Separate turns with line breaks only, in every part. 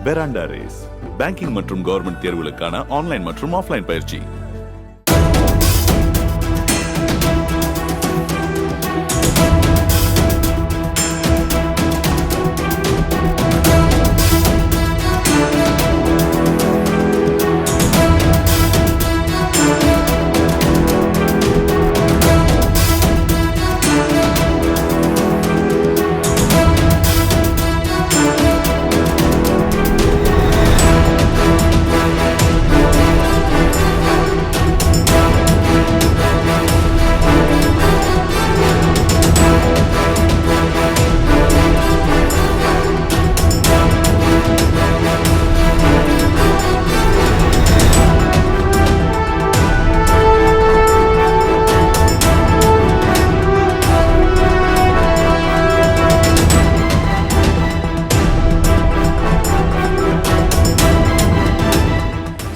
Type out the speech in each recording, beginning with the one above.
Veranda race banking மற்றும் government தேர்வுகளுக்கான online மற்றும் ஆஃப்லைன் பயிற்சி.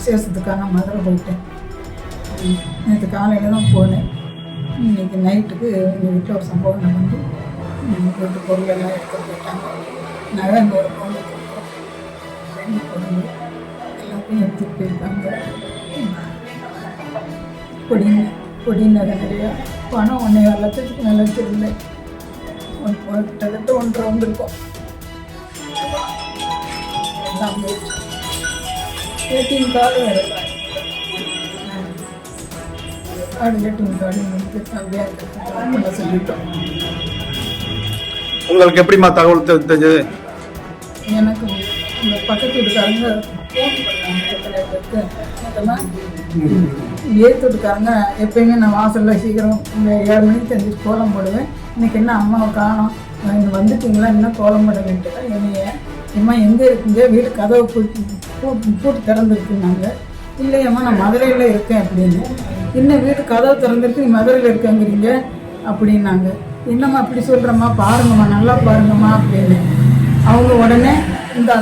விசேஷத்துக்காக மதுரை போயிட்டேன். நேற்று காலையில் தான் போனேன். இன்றைக்கி நைட்டுக்கு எங்கள் வீட்டில் ஒரு சம்பவம் நடந்து வீட்டு பொருளெல்லாம் எடுத்து போயிட்டாங்க. நகை அங்கே ஒரு பொருள் கொடுத்தோம், 2 பொருள் எல்லாத்தையும் எடுத்துகிட்டு போயிருக்காங்க. பொடி நகை நிறையா, பணம் 1.5 லட்சத்துக்கு மேலே வச்சுருந்தேன். கிட்டத்தட்ட 1.5 வந்திருக்கோம். எல்லாம் போயிடுச்சு. ஏடிஎம் கார்டு வேறு ஏடிஎம் கார்டு வந்து சொல்லிட்டோம்.
உங்களுக்கு எப்படிமா தகவல் தெரிஞ்சது?
எனக்கு இந்த பக்கத்து வீட்டுக்காரங்க ஃபோன் பண்ணாங்க. ஏற்று வீட்டுக்காரங்க எப்பயுமே நான் வாசலில் சீக்கிரம் 7 மணிக்கு தெரிஞ்சு கோலம் போடுவேன். இன்றைக்கி என்ன அம்மாவை காணோம், இங்கே வந்துட்டிங்களா, இன்னும் கோலம் போட வேண்டியதான். என்னைய அம்மா எங்கே இருக்குங்க, வீடு கதவை பூட்டு திறந்துருக்குனாங்க. இல்லையம்மா நான் மதுரையில் இருக்கேன் அப்படின்னு. இன்னும் வீட்டு கதவு திறந்துருக்கு, நீ மதுரையில் இருக்கேங்கிறீங்க அப்படின்னாங்க. என்னம்மா அப்படி சொல்கிறம்மா, பாருங்கம்மா நல்லா பாருங்கம்மா அப்படின்னு. அவங்க உடனே இந்த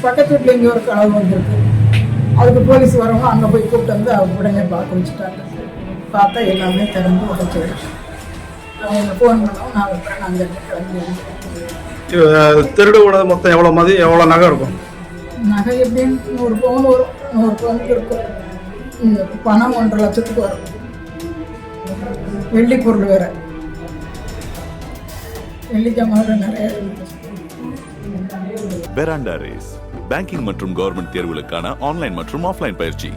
பக்கத்து வீட்டில் இங்கே ஒரு கதவு வந்திருக்கு, அதுக்கு போலீஸ் வரவங்க அங்கே போய் கூப்பிட்டு வந்து அவங்க உடனே பார்க்க வச்சுட்டாங்க. பார்த்தா எல்லாமே திறந்து உடச்சிடுச்சு. அவங்க ஃபோன் பண்ணோம், நாங்கள் கிளம்பி.
திருடு கூட மொத்தம் எவ்வளோ எவ்வளோ நகை இருக்கும்?
நகை எப்படின்னு 100 பவுன் வரும், 100 பவுனுக்கு இருக்கும். பணம் 1.5 லட்சத்துக்கு வரும். வெள்ளி பொருள் வேற, வெள்ளிக்காம நிறைய.
வெராண்டா ரேஸ் பேங்கிங் மற்றும் கவர்மெண்ட் தேர்வுகளுக்கான ஆன்லைன் மற்றும் ஆஃப்லைன் பயிற்சி.